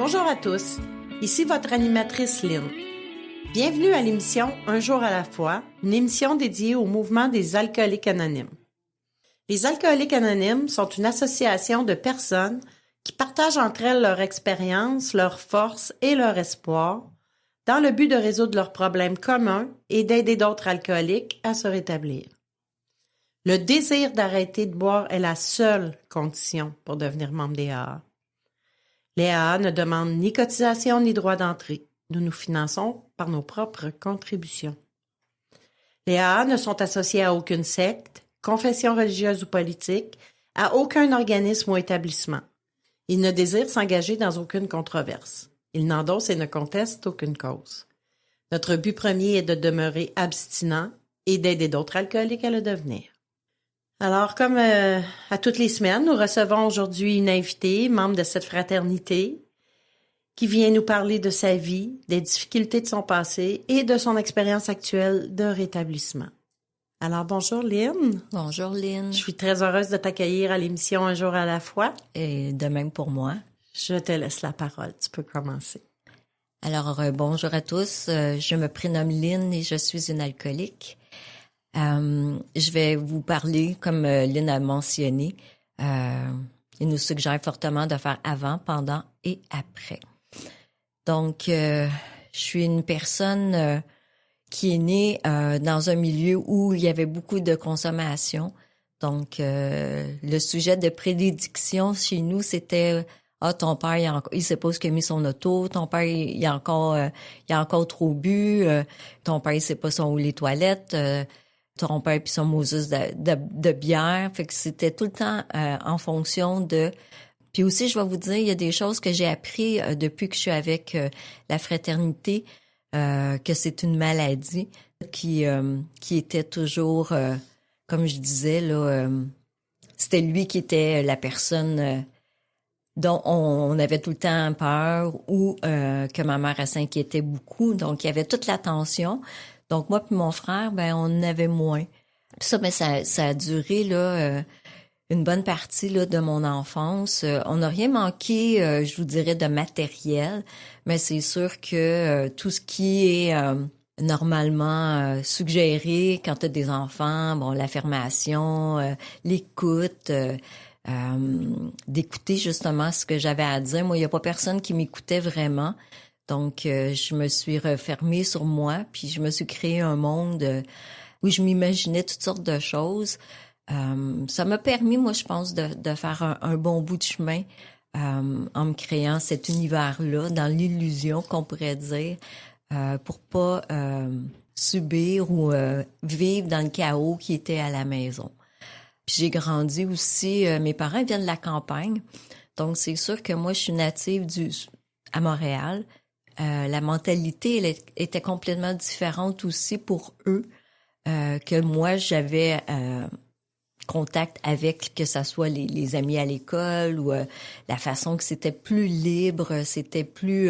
Bonjour à tous, ici votre animatrice Lynn. Bienvenue à l'émission Un jour à la fois, une émission dédiée au mouvement des alcooliques anonymes. Les alcooliques anonymes sont une association de personnes qui partagent entre elles leur expérience, leurs forces et leur espoir dans le but de résoudre leurs problèmes communs et d'aider d'autres alcooliques à se rétablir. Le désir d'arrêter de boire est la seule condition pour devenir membre des AA. Les AA ne demandent ni cotisation ni droit d'entrée. Nous nous finançons par nos propres contributions. Les AA ne sont associés à aucune secte, confession religieuse ou politique, à aucun organisme ou établissement. Ils ne désirent s'engager dans aucune controverse. Ils n'endossent et ne contestent aucune cause. Notre but premier est de demeurer abstinent et d'aider d'autres alcooliques à le devenir. Alors, comme à toutes les semaines, nous recevons aujourd'hui une invitée, membre de cette fraternité, qui vient nous parler de sa vie, des difficultés de son passé et de son expérience actuelle de rétablissement. Alors, bonjour Lynn. Bonjour Lynn. Je suis très heureuse de t'accueillir à l'émission Un jour à la fois. Et de même pour moi. Je te laisse la parole, tu peux commencer. Alors, bonjour à tous. Je me prénomme Lynn et je suis une alcoolique. Je vais vous parler, comme Lynn a mentionné, il nous suggère fortement de faire avant, pendant et après. Donc, je suis une personne qui est née dans un milieu où il y avait beaucoup de consommation. Donc, le sujet de prédilection chez nous, c'était ton père, il sait pas ce qu'il a mis son auto, ton père, il a encore trop bu, ton père, il sait pas son où les toilettes, ton père puis son Moses de bière. Fait que c'était tout le temps en fonction de... Puis aussi, je vais vous dire, il y a des choses que j'ai appris depuis que je suis avec la fraternité, que c'est une maladie qui était toujours, comme je disais, là, c'était lui qui était la personne dont on avait tout le temps peur ou que ma mère s'inquiétait beaucoup. Donc, il y avait toute l'attention. Donc, moi puis mon frère, ben on en avait moins. Puis ça, ben ça a duré là une bonne partie là de mon enfance. On n'a rien manqué, je vous dirais, de matériel, mais c'est sûr que tout ce qui est normalement suggéré quand tu as des enfants, bon, l'affirmation, l'écoute, d'écouter justement ce que j'avais à dire. Moi, il n'y a pas personne qui m'écoutait vraiment. Donc, je me suis refermée sur moi, puis je me suis créé un monde où je m'imaginais toutes sortes de choses. Ça m'a permis, moi, je pense, de faire un bon bout de chemin en me créant cet univers-là, dans l'illusion qu'on pourrait dire, pour pas subir ou vivre dans le chaos qui était à la maison. Puis j'ai grandi aussi, mes parents viennent de la campagne, donc c'est sûr que moi, je suis native à Montréal. La mentalité elle était complètement différente aussi pour eux que moi j'avais contact avec, que ça soit les amis à l'école ou la façon que c'était plus libre, c'était plus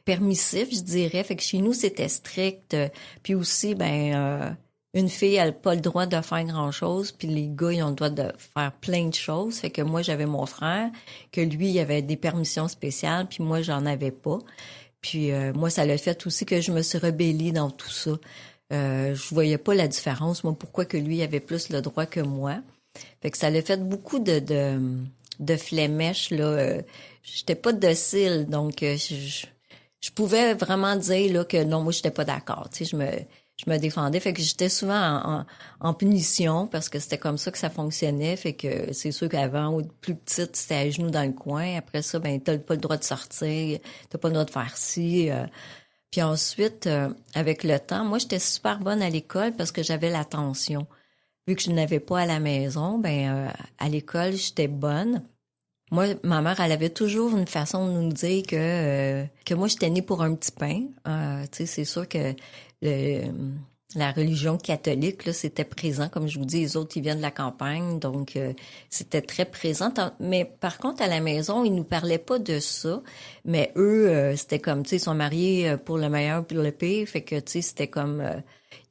permissif, je dirais. Fait que chez nous c'était strict. Puis aussi une fille elle n'a pas le droit de faire grand-chose, puis les gars ils ont le droit de faire plein de choses. Fait que moi j'avais mon frère que lui il avait des permissions spéciales, puis moi j'en avais pas. Puis moi, ça l'a fait aussi que je me suis rebellée dans tout ça. Je voyais pas la différence, moi, pourquoi que lui avait plus le droit que moi. Fait que ça l'a fait beaucoup de flémèches, là. J'étais pas docile, donc je pouvais vraiment dire là que non, moi, j'étais pas d'accord. Tu sais, je me défendais. Fait que j'étais souvent en punition parce que c'était comme ça que ça fonctionnait. Fait que c'est sûr qu'avant, plus petite, c'était à genoux dans le coin. Après ça, ben t'as pas le droit de sortir, t'as pas le droit de faire ci. Puis ensuite, avec le temps, moi, j'étais super bonne à l'école parce que j'avais l'attention. Vu que je n'avais pas à la maison, à l'école, j'étais bonne. Moi, ma mère, elle avait toujours une façon de nous dire que moi, j'étais née pour un petit pain. Tu sais, c'est sûr que la religion catholique, là, c'était présent. Comme je vous dis, les autres, ils viennent de la campagne, donc c'était très présent. Mais par contre, à la maison, ils nous parlaient pas de ça. Mais eux, c'était comme, tu sais, ils sont mariés pour le meilleur pour le pire. Fait que, tu sais, c'était comme...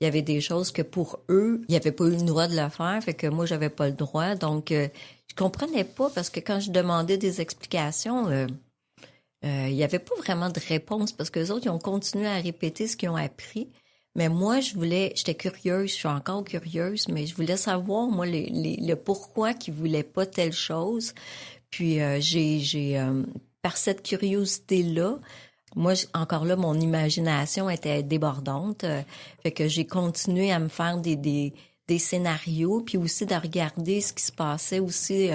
il y avait des choses que pour eux, il n'y avait pas eu le droit de le faire. Fait que moi, j'avais pas le droit. Donc, je comprenais pas parce que quand je demandais des explications... il y avait pas vraiment de réponse parce que les autres, ils ont continué à répéter ce qu'ils ont appris. Mais moi, j'étais curieuse, je suis encore curieuse, mais je voulais savoir, moi, le pourquoi qu'ils voulaient pas telle chose. Puis, par cette curiosité-là, moi, encore là, mon imagination était débordante. Fait que j'ai continué à me faire des scénarios, puis aussi de regarder ce qui se passait aussi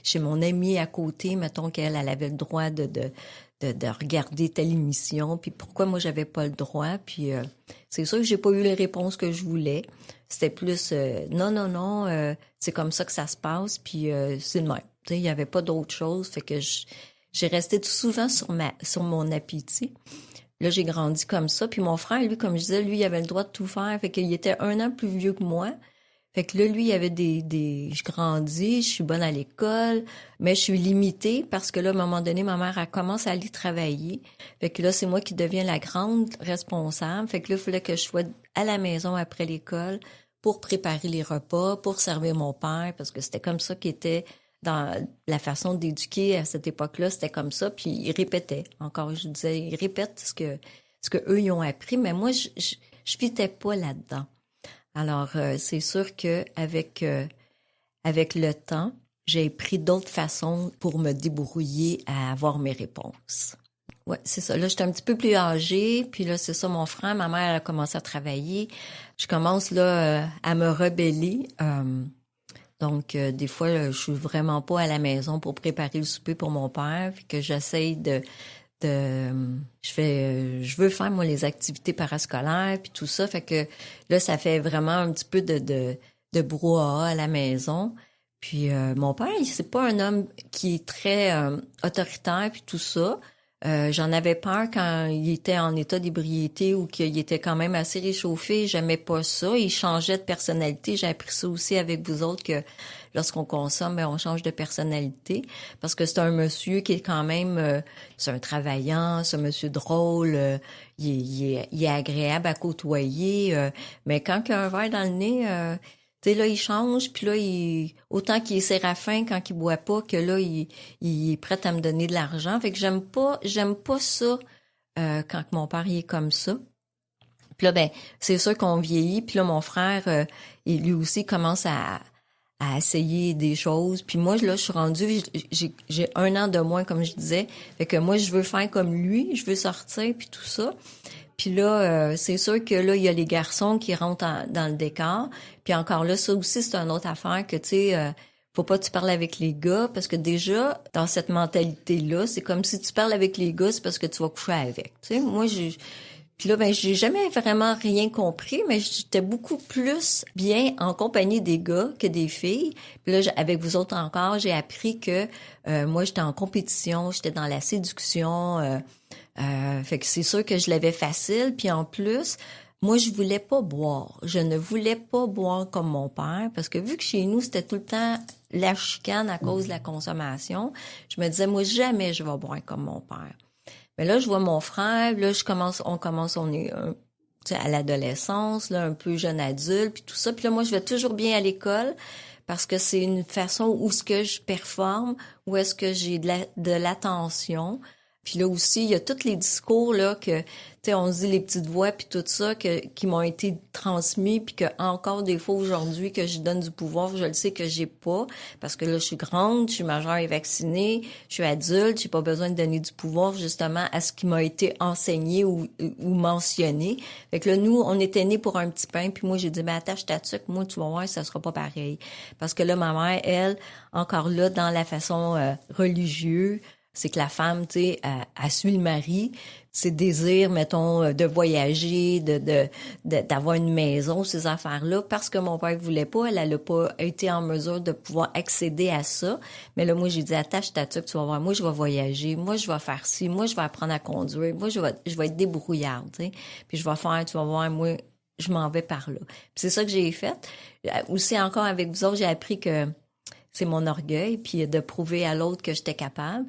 chez mon amie à côté. Mettons qu'elle avait le droit de regarder telle émission, puis pourquoi moi j'avais pas le droit. Puis c'est sûr que j'ai pas eu les réponses que je voulais. C'était plus non, c'est comme ça que ça se passe, puis c'est le même. Tu sais, il y avait pas d'autre chose, fait que j'ai resté tout souvent sur mon appétit. Là, j'ai grandi comme ça, puis mon frère, lui, comme je disais, lui, il avait le droit de tout faire, fait qu'il était 1 an plus vieux que moi. Fait que là, lui, il y avait je grandis, je suis bonne à l'école, mais je suis limitée parce que là, à un moment donné, ma mère, elle commence à aller travailler. Fait que là, c'est moi qui deviens la grande responsable. Fait que là, il fallait que je sois à la maison après l'école pour préparer les repas, pour servir mon père, parce que c'était comme ça qu'il était dans la façon d'éduquer à cette époque-là, c'était comme ça. Puis il répétait. Encore, je disais, il répète ce que eux, ils ont appris, mais moi, je fitais pas là-dedans. Alors, c'est sûr que avec le temps, j'ai pris d'autres façons pour me débrouiller à avoir mes réponses. Ouais, c'est ça. Là, j'étais un petit peu plus âgée, puis là, c'est ça, mon frère, ma mère, elle a commencé à travailler. Je commence là à me rebeller. Donc, des fois, là, je suis vraiment pas à la maison pour préparer le souper pour mon père, puis que j'essaye je veux faire, moi, les activités parascolaires, puis tout ça. Fait que là, ça fait vraiment un petit peu de brouhaha à la maison. Puis mon père, c'est pas un homme qui est très autoritaire, puis tout ça. J'en avais peur quand il était en état d'ébriété ou qu'il était quand même assez réchauffé. J'aimais pas ça. Il changeait de personnalité. J'ai appris ça aussi avec vous autres que lorsqu'on consomme, on change de personnalité. Parce que c'est un monsieur qui est quand même, c'est un travaillant, c'est un monsieur drôle, il est agréable à côtoyer. Mais quand il a un verre dans le nez, tu sais, là, il change, puis là, autant qu'il est séraphin quand il boit pas, que là, il est prêt à me donner de l'argent. Fait que j'aime pas ça quand mon père il est comme ça. Puis là, ben, c'est sûr qu'on vieillit, puis là, mon frère, il lui aussi commence à essayer des choses. Puis moi, là, je suis rendue, j'ai 1 an de moins, comme je disais. Fait que moi, je veux faire comme lui, je veux sortir, puis tout ça. Puis là, c'est sûr que là, il y a les garçons qui rentrent dans le décor. Puis encore là, ça aussi, c'est une autre affaire que, tu sais, faut pas que tu parles avec les gars parce que déjà, dans cette mentalité-là, c'est comme si tu parles avec les gars, c'est parce que tu vas coucher avec. Tu sais, moi, puis là, ben, j'ai jamais vraiment rien compris, mais j'étais beaucoup plus bien en compagnie des gars que des filles. Puis là, avec vous autres encore, j'ai appris que moi, j'étais en compétition, j'étais dans la séduction. Fait que c'est sûr que je l'avais facile. Puis en plus, moi, je voulais pas boire. Je ne voulais pas boire comme mon père parce que vu que chez nous, c'était tout le temps la chicane à cause de la consommation, je me disais, moi, jamais je vais boire comme mon père. Mais là, je vois mon frère, là, on est à l'adolescence, là, un peu jeune adulte, puis tout ça. Puis là, moi, je vais toujours bien à l'école parce que c'est une façon où est-ce que je performe, où est-ce que j'ai de l'attention. Puis là aussi, il y a tous les discours là que, tu sais, on se dit les petites voix puis tout ça qui m'ont été transmis puis que encore des fois aujourd'hui que je donne du pouvoir, je le sais que j'ai pas parce que là je suis grande, je suis majeure et vaccinée, je suis adulte, j'ai pas besoin de donner du pouvoir justement à ce qui m'a été enseigné ou mentionné. Fait que là nous, on était nés pour un petit pain puis moi j'ai dit ben attache ta tuque, moi tu vas voir ça sera pas pareil parce que là ma mère elle encore là dans la façon religieuse c'est que la femme, tu sais, elle suit le mari, ses désirs, mettons, de voyager, d'avoir une maison, ces affaires-là, parce que mon père voulait pas, elle a pas été en mesure de pouvoir accéder à ça. Mais là, moi, j'ai dit, attache ta tuque, tu vas voir, moi, je vais voyager, moi, je vais faire ci, moi, je vais apprendre à conduire, moi, je vais être débrouillarde, tu sais. Puis je vais faire, tu vas voir, moi, je m'en vais par là. Puis c'est ça que j'ai fait. Aussi, encore avec vous autres, j'ai appris que c'est mon orgueil, puis de prouver à l'autre que j'étais capable.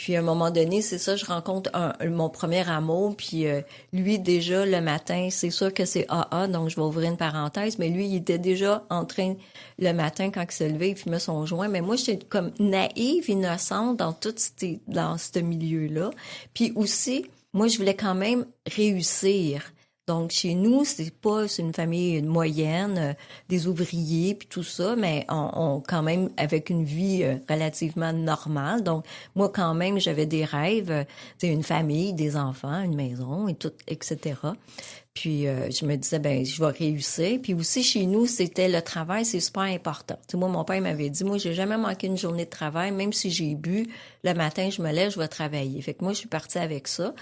Puis à un moment donné, c'est ça, je rencontre mon premier amour, puis lui déjà le matin, c'est sûr que c'est AA, donc je vais ouvrir une parenthèse, mais lui il était déjà en train le matin quand il se levait, il fumait son joint, mais moi j'étais comme naïve, innocente dans ce milieu-là. Puis aussi, moi je voulais quand même réussir. Donc, chez nous, c'est une famille moyenne, des ouvriers puis tout ça, mais on quand même avec une vie relativement normale. Donc, moi, quand même, j'avais des rêves, une famille, des enfants, une maison et tout, etc. Puis, je me disais, ben, je vais réussir. Puis aussi, chez nous, c'était le travail, c'est super important. Tu sais, moi, mon père m'avait dit, moi, j'ai jamais manqué une journée de travail, même si j'ai bu, le matin, je me lève, je vais travailler. Fait que moi, je suis partie avec ça.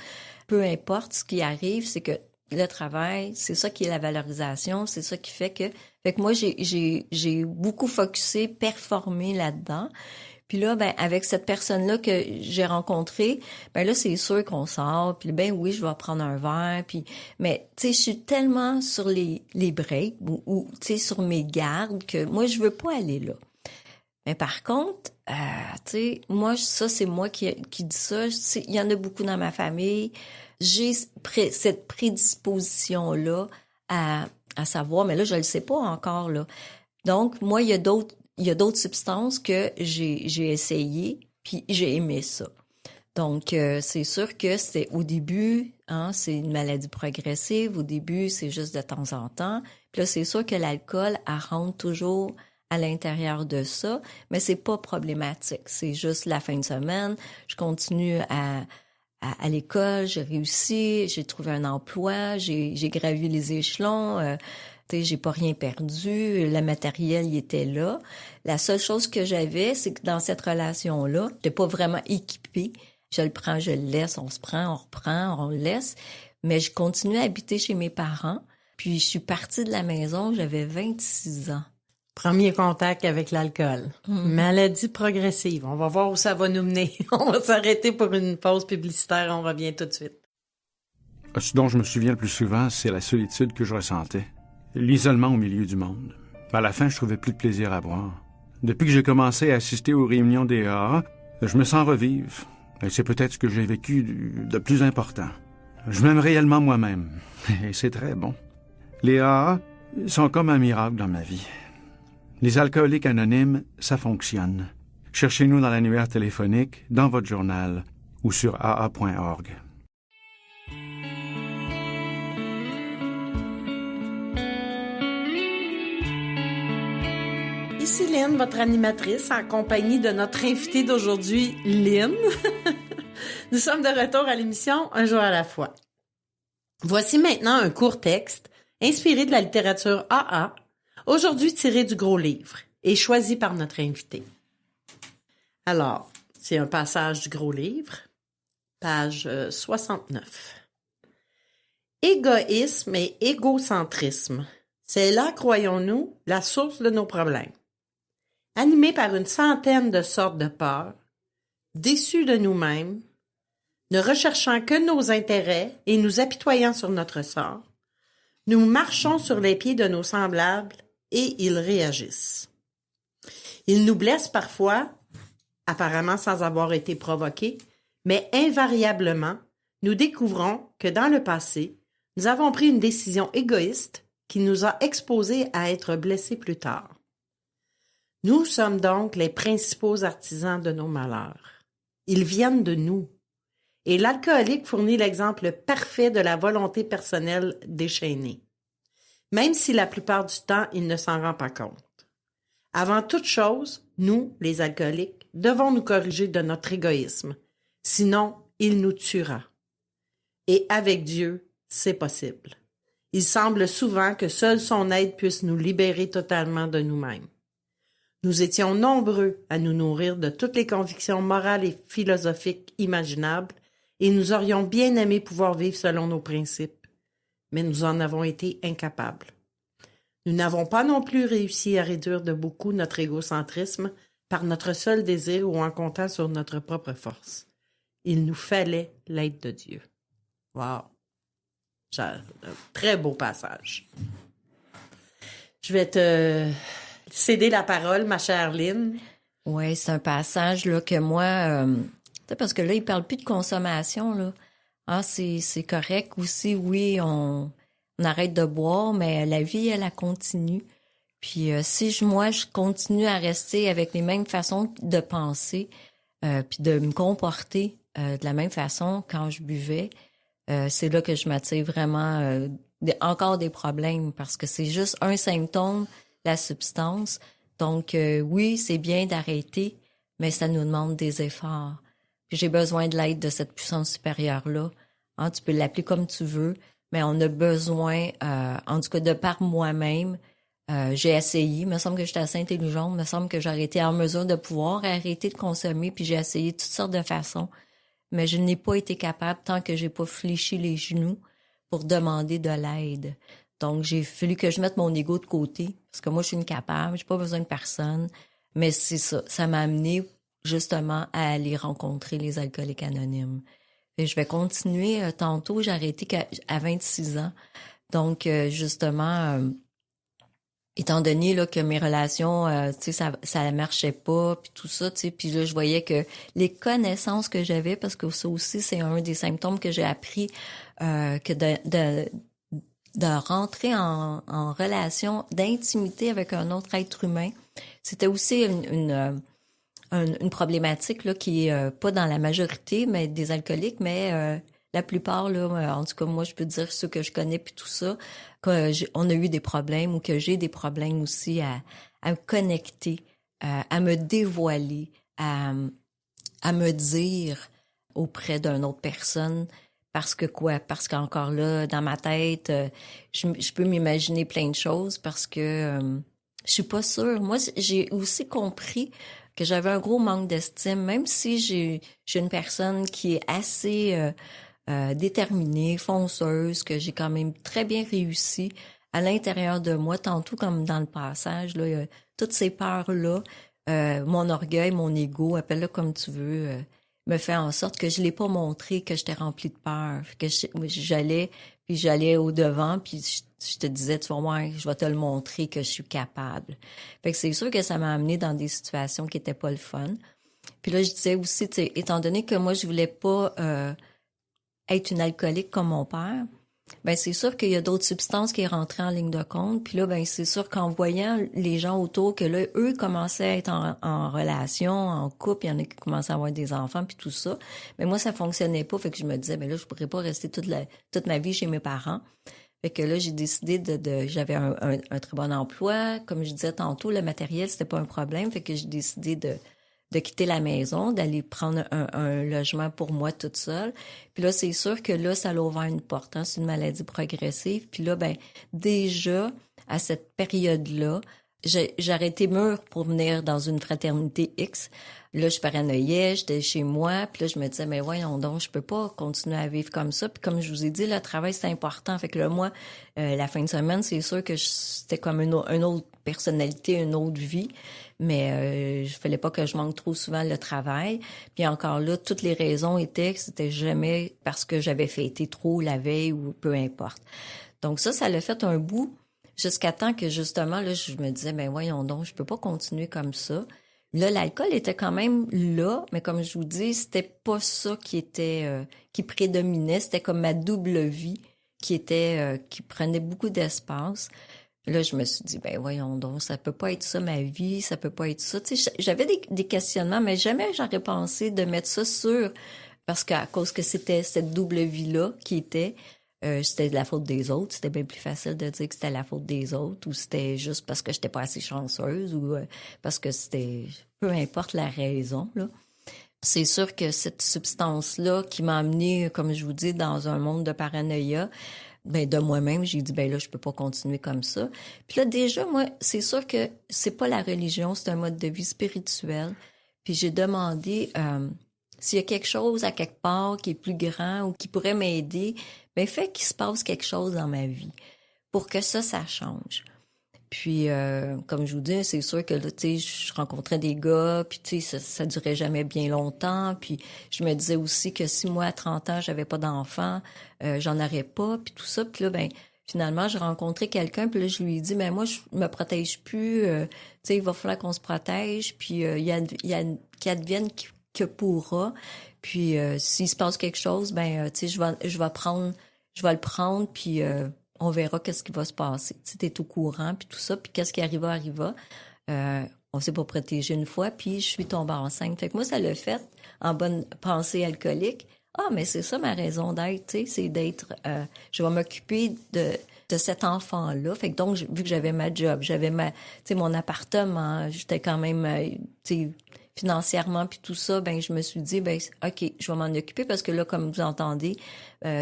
Peu importe ce qui arrive, c'est que le travail, c'est ça qui est la valorisation, c'est ça qui fait que moi j'ai beaucoup focusé, performé là-dedans. Puis là, ben avec cette personne-là que j'ai rencontrée, ben là c'est sûr qu'on sort. Puis ben oui, je vais prendre un verre. Puis mais tu sais, je suis tellement sur les breaks ou tu sais sur mes gardes que moi je veux pas aller là. Mais par contre, tu sais, moi ça c'est moi qui dis ça. Il y en a beaucoup dans ma famille. J'ai cette prédisposition-là à savoir, mais là, je le sais pas encore, là. Donc, moi, il y a d'autres substances que j'ai essayées, puis j'ai aimé ça. Donc, c'est sûr que c'est au début, hein, c'est une maladie progressive. Au début, c'est juste de temps en temps. Puis là, c'est sûr que l'alcool, elle rentre toujours à l'intérieur de ça, mais c'est pas problématique. C'est juste la fin de semaine. Je continue à l'école, j'ai réussi, j'ai trouvé un emploi, j'ai gravi les échelons, j'ai pas rien perdu, le matériel il était là. La seule chose que j'avais, c'est que dans cette relation-là, j'étais pas vraiment équipée. Je le prends, je le laisse, on se prend, on reprend, on le laisse. Mais je continue à habiter chez mes parents. Puis je suis partie de la maison, j'avais 26 ans. Premier contact avec l'alcool. Maladie progressive. On va voir où ça va nous mener. On va s'arrêter pour une pause publicitaire. On revient tout de suite. Ce dont je me souviens le plus souvent, c'est la solitude que je ressentais. L'isolement au milieu du monde. À la fin, je trouvais plus de plaisir à boire. Depuis que j'ai commencé à assister aux réunions des AA, je me sens revivre. Et c'est peut-être ce que j'ai vécu de plus important. Je m'aime réellement moi-même. Et c'est très bon. Les AA sont comme un miracle dans ma vie. Les alcooliques anonymes, ça fonctionne. Cherchez-nous dans l'annuaire téléphonique, dans votre journal ou sur aa.org. Ici Lynn, votre animatrice, en compagnie de notre invitée d'aujourd'hui, Lynn. Nous sommes de retour à l'émission Un jour à la fois. Voici maintenant un court texte inspiré de la littérature AA, aujourd'hui tiré du gros livre et choisi par notre invité. Alors, c'est un passage du gros livre, page 69. Égoïsme et égocentrisme, c'est là, croyons-nous, la source de nos problèmes. Animés par une centaine de sortes de peurs, déçus de nous-mêmes, ne recherchant que nos intérêts et nous apitoyant sur notre sort, nous marchons sur les pieds de nos semblables et ils réagissent. Ils nous blessent parfois, apparemment sans avoir été provoqués, mais invariablement, nous découvrons que dans le passé, nous avons pris une décision égoïste qui nous a exposés à être blessés plus tard. Nous sommes donc les principaux artisans de nos malheurs. Ils viennent de nous. Et l'alcoolique fournit l'exemple parfait de la volonté personnelle déchaînée. Même si la plupart du temps, il ne s'en rend pas compte. Avant toute chose, nous, les alcooliques, devons nous corriger de notre égoïsme. Sinon, il nous tuera. Et avec Dieu, c'est possible. Il semble souvent que seule son aide puisse nous libérer totalement de nous-mêmes. Nous étions nombreux à nous nourrir de toutes les convictions morales et philosophiques imaginables et nous aurions bien aimé pouvoir vivre selon nos principes, mais nous en avons été incapables. Nous n'avons pas non plus réussi à réduire de beaucoup notre égocentrisme par notre seul désir ou en comptant sur notre propre force. Il nous fallait l'aide de Dieu. Wow! Un très beau passage. Je vais te céder la parole, ma chère Lynn. Oui, c'est un passage là que moi, sais, parce que là, ils parlent plus de consommation, là. Ah, c'est correct aussi, oui, on arrête de boire, mais la vie, elle continue. Puis si moi, je continue à rester avec les mêmes façons de penser, puis de me comporter de la même façon quand je buvais, c'est là que je m'attire vraiment encore des problèmes parce que c'est juste un symptôme, la substance. Donc oui, c'est bien d'arrêter, mais ça nous demande des efforts. Puis j'ai besoin de l'aide de cette puissance supérieure-là. Hein, tu peux l'appeler comme tu veux, mais on a besoin, en tout cas de par moi-même, j'ai essayé, il me semble que j'étais assez intelligente, il me semble que j'aurais été en mesure de pouvoir arrêter de consommer, puis j'ai essayé toutes sortes de façons, mais je n'ai pas été capable tant que j'ai pas fléchi les genoux pour demander de l'aide. Donc, j'ai fallu que je mette mon ego de côté, parce que moi, je suis incapable, j'ai pas besoin de personne, mais c'est ça, ça m'a amené justement à aller rencontrer les alcooliques anonymes. Et je vais continuer tantôt, j'ai arrêté à 26 ans, donc justement... étant donné là que mes relations, tu sais, ça marchait pas, puis tout ça, tu sais, puis là je voyais que les connaissances que j'avais, parce que ça aussi c'est un des symptômes que j'ai appris, que de rentrer en relation d'intimité avec un autre être humain, c'était aussi une problématique là qui est pas dans la majorité, mais des alcooliques, mais la plupart, là, en tout cas, moi, je peux dire ceux que je connais puis tout ça, on a eu des problèmes ou que j'ai des problèmes aussi à me connecter, à me dévoiler, à me dire auprès d'une autre personne. Parce que quoi? Parce qu'encore là, dans ma tête, je peux m'imaginer plein de choses parce que je suis pas sûre. Moi, j'ai aussi compris que j'avais un gros manque d'estime, même si j'ai une personne qui est assez... déterminée, fonceuse, que j'ai quand même très bien réussi à l'intérieur de moi, tantôt comme dans le passage, là, toutes ces peurs-là, mon orgueil, mon ego, appelle-le comme tu veux, me fait en sorte que je l'ai pas montré que j'étais remplie de peur, que j'allais au-devant, puis je te disais, tu vas voir, je vais te le montrer que je suis capable. Fait que c'est sûr que ça m'a amené dans des situations qui étaient pas le fun. Puis là, je disais aussi, tu sais, étant donné que moi, je voulais pas... être une alcoolique comme mon père, ben c'est sûr qu'il y a d'autres substances qui est rentrées en ligne de compte. Puis là, ben c'est sûr qu'en voyant les gens autour, que là, eux commençaient à être en relation, en couple, il y en a qui commençaient à avoir des enfants, puis tout ça. Mais moi, ça fonctionnait pas. Fait que je me disais, ben là, je pourrais pas rester toute ma vie chez mes parents. Fait que là, j'ai décidé j'avais un très bon emploi. Comme je disais tantôt, le matériel, c'était pas un problème. Fait que j'ai décidé de quitter la maison, d'aller prendre un logement pour moi toute seule. Puis là, c'est sûr que là, ça l'a ouvert une porte. Hein? C'est une maladie progressive. Puis là, ben déjà, à cette période-là, j'aurais été mûre pour venir dans une fraternité X. Là, je paranoïais, j'étais chez moi. Puis là, je me disais, mais voyons donc, je peux pas continuer à vivre comme ça. Puis comme je vous ai dit, le travail, c'est important. Fait que là, moi, la fin de semaine, c'est sûr que c'était comme une autre personnalité, une autre vie. Mais je fallait pas que je manque trop souvent le travail. Puis encore là, toutes les raisons étaient que c'était jamais parce que j'avais fêté trop la veille ou peu importe. Donc ça l'a fait un bout jusqu'à temps que justement, là, je me disais, ben voyons donc, je peux pas continuer comme ça. Là, l'alcool était quand même là, mais comme je vous dis, c'était pas ça qui prédominait. C'était comme ma double vie qui prenait beaucoup d'espace. Là, je me suis dit, ben voyons donc, ça peut pas être ça ma vie, ça peut pas être ça. Tu sais, j'avais des questionnements, mais jamais j'aurais pensé de mettre ça parce qu'à cause que c'était cette double vie-là qui était, c'était de la faute des autres. C'était bien plus facile de dire que c'était la faute des autres ou c'était juste parce que j'étais pas assez chanceuse ou parce que c'était, peu importe la raison, là. C'est sûr que cette substance-là qui m'a amenée, comme je vous dis, dans un monde de paranoïa, ben de moi-même, j'ai dit ben là je peux pas continuer comme ça. Puis là déjà moi, c'est sûr que c'est pas la religion, c'est un mode de vie spirituel. Puis j'ai demandé s'il y a quelque chose à quelque part qui est plus grand ou qui pourrait m'aider, ben fait qu'il se passe quelque chose dans ma vie pour que ça change. Puis, comme je vous dis, c'est sûr que là, tu sais, je rencontrais des gars, puis tu sais, ça durait jamais bien longtemps. Puis, je me disais aussi que si moi, à 30 ans, j'avais pas d'enfant, j'en aurais pas, puis tout ça. Puis là, ben, finalement, j'ai rencontré quelqu'un, puis là, je lui ai dit, ben moi, je me protège plus. Tu sais, il va falloir qu'on se protège, puis il y a qu'advienne que pourra. Puis s'il se passe quelque chose, ben tu sais, je vais le prendre, puis on verra qu'est-ce qui va se passer. Tu sais, t'es au courant, puis tout ça, puis qu'est-ce qui arriva. On s'est pas protégé une fois, puis je suis tombée enceinte. Fait que moi, ça l'a fait en bonne pensée alcoolique. Ah, mais c'est ça ma raison d'être, tu sais, c'est d'être... je vais m'occuper de cet enfant-là. Fait que donc, vu que j'avais ma job, j'avais tu sais, mon appartement, j'étais quand même, tu sais, financièrement, puis tout ça, ben je me suis dit, ben OK, je vais m'en occuper parce que là, comme vous entendez,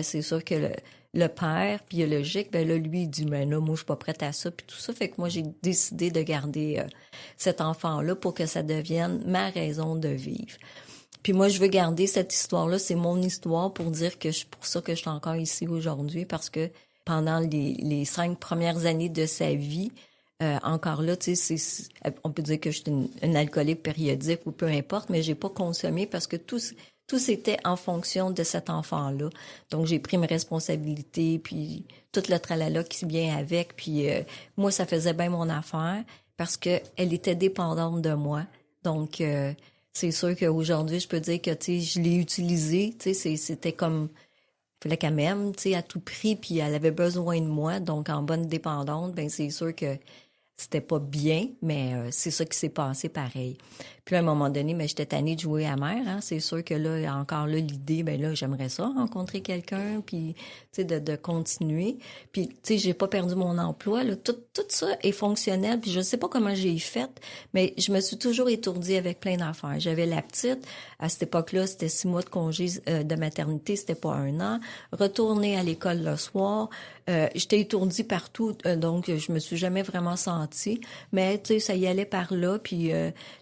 c'est sûr que le père biologique, ben là, lui, il dit, ben là, moi, je suis pas prête à ça, puis tout ça. Fait que moi, j'ai décidé de garder cet enfant-là pour que ça devienne ma raison de vivre. Puis moi, je veux garder cette histoire-là, c'est mon histoire pour dire que c'est pour ça que je suis encore ici aujourd'hui, parce que pendant les 5 premières années de sa vie, encore là, tu sais, on peut dire que je suis une alcoolique périodique ou peu importe, mais j'ai pas consommé parce que tout c'était en fonction de cet enfant-là. Donc, j'ai pris mes responsabilités, puis tout le tralala qui vient avec. Puis moi, ça faisait bien mon affaire parce que elle était dépendante de moi. Donc, c'est sûr qu'aujourd'hui, je peux dire que, tu sais, je l'ai utilisée. Tu sais, c'était comme... Il fallait qu'elle m'aime, tu sais, à tout prix, puis elle avait besoin de moi. Donc, en bonne dépendante, ben c'est sûr que c'était pas bien, mais c'est ça qui s'est passé pareil. Puis à un moment donné, mais j'étais tannée de jouer amère, hein. C'est sûr que là, encore là, l'idée, ben là, j'aimerais ça, rencontrer quelqu'un, puis, tu sais, de continuer. Puis, tu sais, j'ai pas perdu mon emploi, là. Tout ça est fonctionnel, puis je sais pas comment j'ai fait, mais je me suis toujours étourdie avec plein d'affaires. J'avais la petite, à cette époque-là, c'était 6 mois de congé de maternité, c'était pas 1 an. Retourner à l'école le soir, j'étais étourdie partout, donc je me suis jamais vraiment sentie. Mais, tu sais, ça y allait par là, puis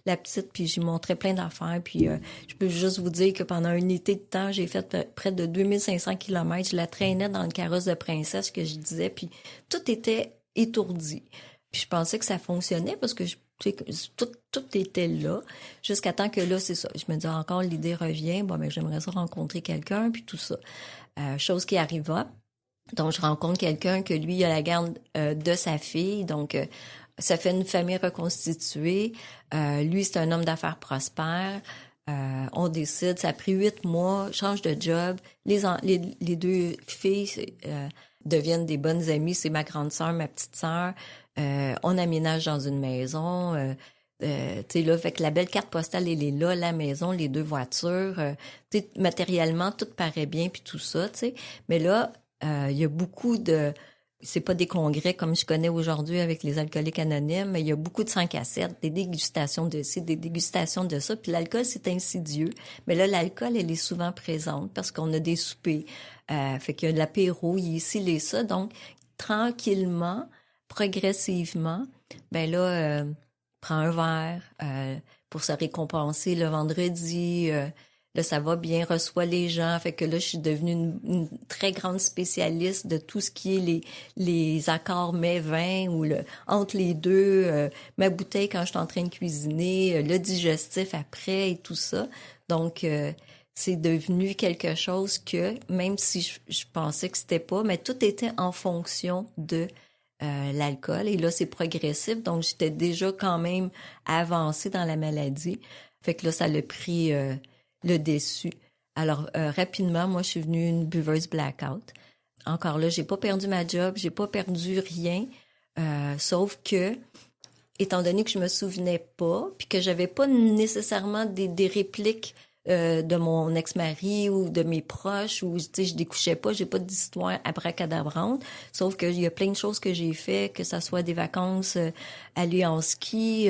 la petite, puis j'y montrais plein d'affaires. Puis je peux juste vous dire que pendant un été de temps, j'ai fait près de 2500 kilomètres. Je la traînais dans le carrosse de princesse, que je disais, puis tout était étourdi. Puis je pensais que ça fonctionnait parce que tout était là, jusqu'à temps que là, c'est ça. Je me dis encore, l'idée revient, bon, mais j'aimerais ça rencontrer quelqu'un, puis tout ça. Chose qui arriva. Donc, je rencontre quelqu'un que lui, il a la garde de sa fille. Donc, ça fait une famille reconstituée. Lui, c'est un homme d'affaires prospère. On décide, ça a pris 8 mois, change de job. Les 2 filles deviennent des bonnes amies. C'est ma grande sœur, ma petite sœur. On aménage dans une maison. Tu sais, là, fait que la belle carte postale, elle est là, la maison, les 2 voitures. Tu sais, matériellement, tout paraît bien, puis tout ça, tu sais. Mais là, il y a beaucoup de... C'est pas des congrès comme je connais aujourd'hui avec les alcooliques anonymes, mais il y a beaucoup de 5 à 7, des dégustations de ci, des dégustations de ça. Puis l'alcool, c'est insidieux. Mais là, l'alcool, elle est souvent présente parce qu'on a des soupers. Fait qu'il y a de l'apéro, il y a ici, les ça. Donc, tranquillement, progressivement, ben là, prends un verre pour se récompenser le vendredi. Là, ça va bien, reçoit les gens. Fait que là, je suis devenue une très grande spécialiste de tout ce qui est les accords mets-vins ou entre les deux, ma bouteille quand je suis en train de cuisiner, le digestif après et tout ça. Donc, c'est devenu quelque chose que, même si je pensais que c'était pas, mais tout était en fonction de l'alcool. Et là, c'est progressif. Donc, j'étais déjà quand même avancée dans la maladie. Fait que là, ça l'a pris... le déçu. Alors, rapidement, moi, je suis devenue une buveuse blackout. Encore là, j'ai pas perdu ma job, j'ai pas perdu rien, sauf que, étant donné que je me souvenais pas, puis que j'avais pas nécessairement des répliques de mon ex-mari ou de mes proches, ou, tu sais, je découchais pas, j'ai pas d'histoire abracadabrante, sauf qu'il y a plein de choses que j'ai fait, que ça soit des vacances, aller en ski,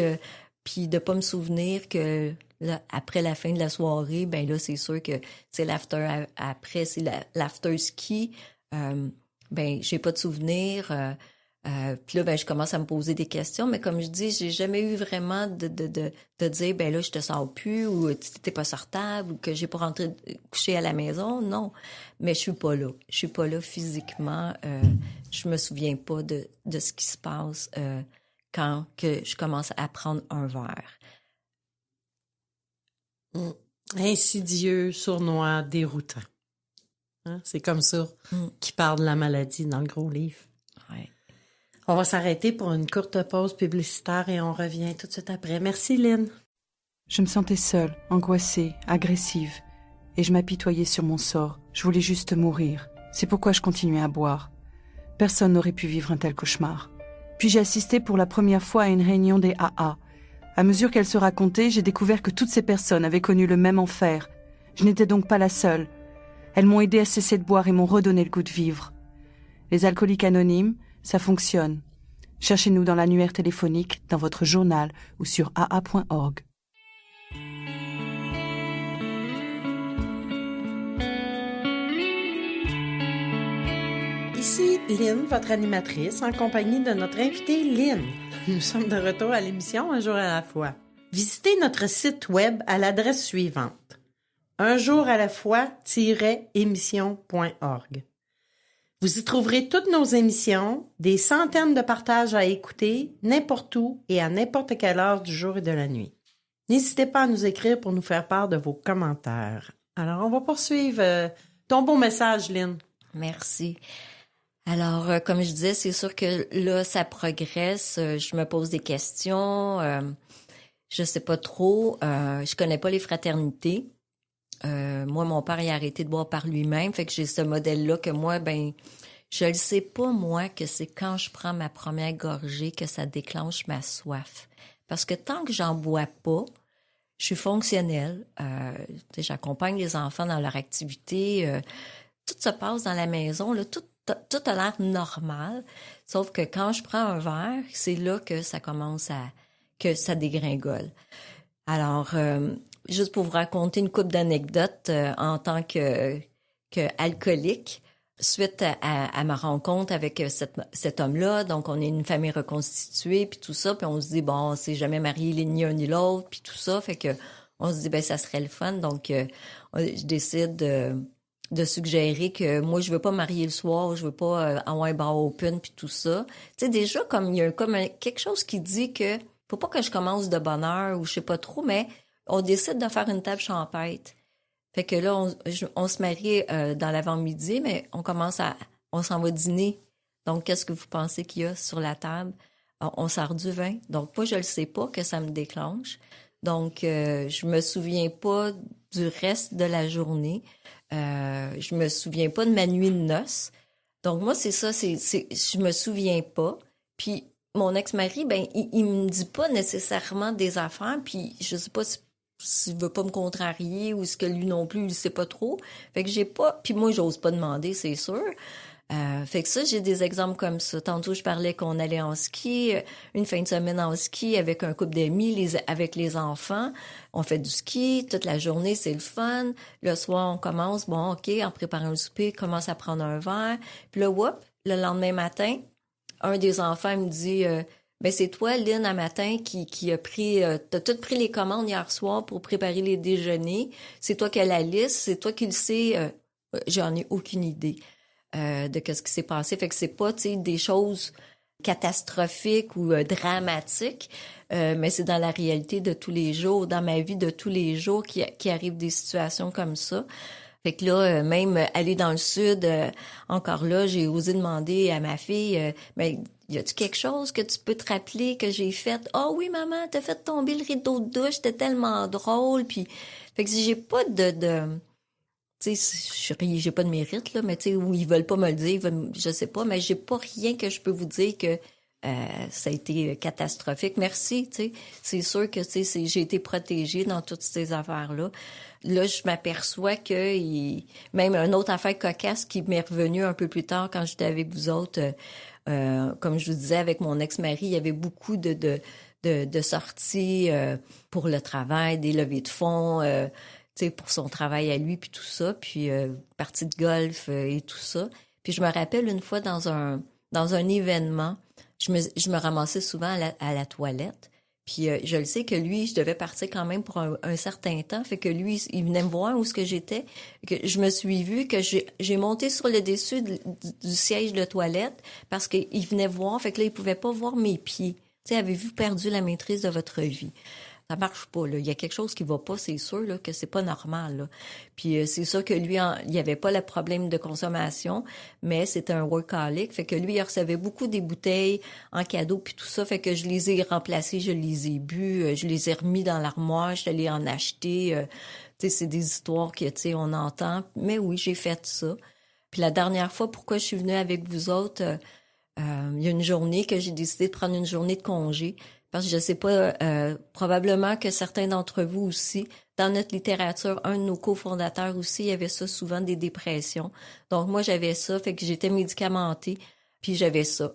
puis de pas me souvenir que... Là, après la fin de la soirée, ben là, c'est sûr que c'est l'after après, c'est l'after ski. Ben, j'ai pas de souvenirs. Puis là, ben, je commence à me poser des questions. Mais comme je dis, j'ai jamais eu vraiment de dire, ben là, je te sors plus ou t'es pas sortable ou que j'ai pas rentré coucher à la maison. Non. Mais je suis pas là. Je suis pas là physiquement. Je me souviens pas de ce qui se passe quand que je commence à prendre un verre. Insidieux, sournois, déroutant. Hein? C'est comme ça qu'il parle de la maladie dans le gros livre. Ouais. On va s'arrêter pour une courte pause publicitaire et on revient tout de suite après. Merci, Lynn. Je me sentais seule, angoissée, agressive, et je m'apitoyais sur mon sort. Je voulais juste mourir. C'est pourquoi je continuais à boire. Personne n'aurait pu vivre un tel cauchemar. Puis j'ai assisté pour la première fois à une réunion des AA. À mesure qu'elle se racontait, j'ai découvert que toutes ces personnes avaient connu le même enfer. Je n'étais donc pas la seule. Elles m'ont aidé à cesser de boire et m'ont redonné le goût de vivre. Les alcooliques anonymes, ça fonctionne. Cherchez-nous dans l'annuaire téléphonique, dans votre journal ou sur aa.org. Ici Lynn, votre animatrice, en compagnie de notre invitée Lynn. Nous sommes de retour à l'émission Un jour à la fois. Visitez notre site web à l'adresse suivante: unjouralafoi-émission.org. Vous y trouverez toutes nos émissions, des centaines de partages à écouter, n'importe où et à n'importe quelle heure du jour et de la nuit. N'hésitez pas à nous écrire pour nous faire part de vos commentaires. Alors, on va poursuivre ton beau message, Lynn. Merci. Alors, comme je disais, c'est sûr que là, ça progresse. Je me pose des questions. Je sais pas trop. Je connais pas les fraternités. Moi, mon père, il a arrêté de boire par lui-même. Fait que j'ai ce modèle-là que moi, je le sais pas, moi, que c'est quand je prends ma première gorgée que ça déclenche ma soif. Parce que tant que j'en bois pas, je suis fonctionnelle. J'accompagne les enfants dans leur activité. Tout se passe dans la maison, là, tout a l'air normal, sauf que quand je prends un verre, c'est là que ça commence que ça dégringole. Alors, juste pour vous raconter une couple d'anecdotes en tant que alcoolique, suite à ma rencontre avec cet homme-là, donc on est une famille reconstituée, puis tout ça, puis on se dit, bon, on s'est jamais marié ni un ni l'autre, puis tout ça, fait que on se dit, ça serait le fun, donc je décide de suggérer que moi, je veux pas marier le soir, je veux pas avoir un bar open puis tout ça. Tu sais, déjà, comme il y a quelque chose qui dit que faut pas que je commence de bonne heure ou je sais pas trop, mais on décide de faire une table champêtre. Fait que là, on se marie dans l'avant-midi, mais on s'en va dîner. Donc, qu'est-ce que vous pensez qu'il y a sur la table? On sert du vin. Donc, moi, je le sais pas que ça me déclenche. Donc, je me souviens pas du reste de la journée. Je me souviens pas de ma nuit de noces. Donc moi, c'est ça, je me souviens pas. Puis mon ex-mari, il me dit pas nécessairement des affaires, puis je sais pas s'il veut pas me contrarier ou ce que lui non plus, il sait pas trop. Fait que j'ai pas, puis moi, j'ose pas demander, c'est sûr. Fait que ça, j'ai des exemples comme ça. Tantôt, je parlais qu'on allait en ski, une fin de semaine en ski avec un couple d'amis, avec les enfants. On fait du ski toute la journée, c'est le fun. Le soir, on commence, bon, OK, en préparant le souper, commence à prendre un verre. Puis là, le lendemain matin, un des enfants me dit, c'est toi, Lynn, un matin, qui a pris, t'as tout pris les commandes hier soir pour préparer les déjeuners. C'est toi qui as la liste, c'est toi qui le sais. J'en ai aucune idée. De ce qui s'est passé. Fait que c'est pas, des choses catastrophiques ou dramatiques, mais c'est dans la réalité de tous les jours, dans ma vie de tous les jours qui arrivent des situations comme ça. Fait que là, même aller dans le sud, encore là, j'ai osé demander à ma fille, y a-tu quelque chose que tu peux te rappeler que j'ai fait? Ah oui, maman, t'as fait tomber le rideau de douche, c'était tellement drôle. Puis, fait que si j'ai pas tu sais, j'ai pas de mérite, là, mais tu sais, ou ils veulent pas me le dire, je sais pas, mais j'ai pas rien que je peux vous dire que ça a été catastrophique. Merci, tu sais. C'est sûr que, tu sais, j'ai été protégée dans toutes ces affaires-là. Là, je m'aperçois que même une autre affaire cocasse qui m'est revenue un peu plus tard quand j'étais avec vous autres, comme je vous disais, avec mon ex-mari, il y avait beaucoup de sorties pour le travail, des levées de fonds, pour son travail à lui, puis tout ça, puis partie de golf et tout ça. Puis je me rappelle une fois dans un événement, je me ramassais souvent à la toilette, puis je le sais que lui, je devais partir quand même pour un certain temps, fait que lui, il venait me voir où ce que j'étais, que je me suis vue, que j'ai monté sur le dessus du siège de toilette, parce qu'il venait voir, fait que là, il pouvait pas voir mes pieds. Tu sais, avez-vous perdu la maîtrise de votre vie? ça marche pas, là. Il y a quelque chose qui va pas, c'est sûr, là, que c'est pas normal, là. Puis c'est sûr que lui, il y avait pas le problème de consommation, mais c'était un workaholic. Fait que lui, il recevait beaucoup des bouteilles en cadeau puis tout ça. Fait que je les ai remplacées, je les ai bu, je les ai remis dans l'armoire, je suis allée en acheter. Tu sais, c'est des histoires que, tu sais, on entend. Mais oui, j'ai fait ça. Puis la dernière fois, pourquoi je suis venue avec vous autres, il y a une journée que j'ai décidé de prendre une journée de congé. Parce que je sais pas, probablement que certains d'entre vous aussi, dans notre littérature, un de nos cofondateurs aussi, il y avait ça souvent, des dépressions. Donc moi, j'avais ça, fait que j'étais médicamentée, puis j'avais ça.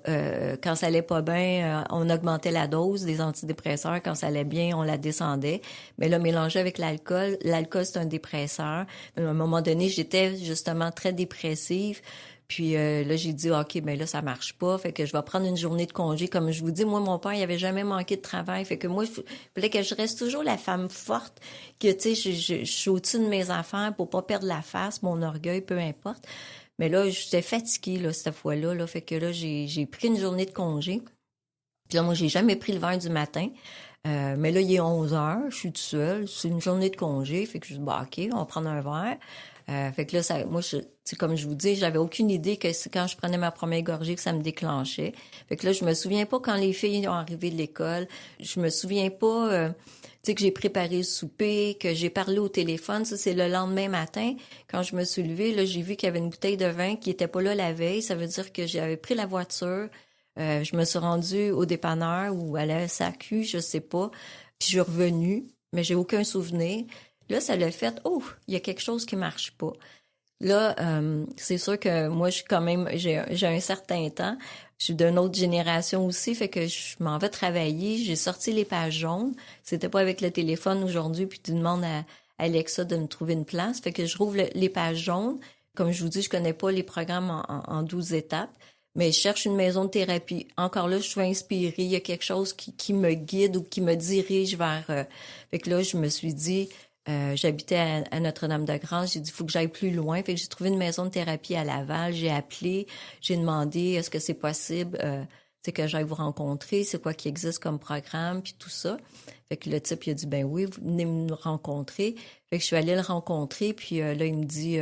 Quand ça allait pas bien, on augmentait la dose des antidépresseurs. Quand ça allait bien, on la descendait. Mais là, mélangé avec l'alcool c'est un dépresseur. À un moment donné, j'étais justement très dépressive. Puis là, j'ai dit, OK, ben là, ça marche pas. Fait que je vais prendre une journée de congé. Comme je vous dis, moi, mon père, il avait jamais manqué de travail. Fait que moi, il fallait que je reste toujours la femme forte, que, tu sais, je suis au-dessus de mes affaires pour pas perdre la face, mon orgueil, peu importe. Mais là, j'étais fatiguée, là, cette fois-là. Là, fait que là, j'ai pris une journée de congé. Puis là, moi, j'ai jamais pris le verre du matin. Mais là, il est 11h, je suis toute seule. C'est une journée de congé. Fait que je dis, bah, OK, on va prendre un verre. Fait que là, moi, comme je vous dis, j'avais aucune idée que c'est quand je prenais ma première gorgée que ça me déclenchait. Fait que là, je me souviens pas quand les filles ont arrivé de l'école. Je me souviens pas, tu sais, que j'ai préparé le souper, que j'ai parlé au téléphone. Ça, c'est le lendemain matin. Quand je me suis levée, là, j'ai vu qu'il y avait une bouteille de vin qui était pas là la veille. Ça veut dire que j'avais pris la voiture. Je me suis rendue au dépanneur ou à la SAQ, je sais pas. Puis je suis revenue, mais j'ai aucun souvenir. Là, ça l'a fait, oh, il y a quelque chose qui marche pas. Là, c'est sûr que moi, je suis quand même, j'ai un certain temps. Je suis d'une autre génération aussi, fait que je m'en vais travailler. J'ai sorti les pages jaunes. C'était pas avec le téléphone aujourd'hui, puis tu demandes à Alexa de me trouver une place. Fait que je rouvre les pages jaunes. Comme je vous dis, je connais pas les programmes en 12 étapes. Mais je cherche une maison de thérapie. Encore là, je suis inspirée. Il y a quelque chose qui me guide ou qui me dirige vers... Fait que là, je me suis dit... j'habitais à Notre-Dame-de-Grâce. J'ai dit, il faut que j'aille plus loin. Fait que j'ai trouvé une maison de thérapie à Laval. J'ai appelé. J'ai demandé, est-ce que c'est possible que j'aille vous rencontrer? C'est quoi qui existe comme programme? Puis tout ça. Fait que le type, il a dit, ben oui, vous venez me rencontrer. Fait que je suis allée le rencontrer. Puis là, il me dit...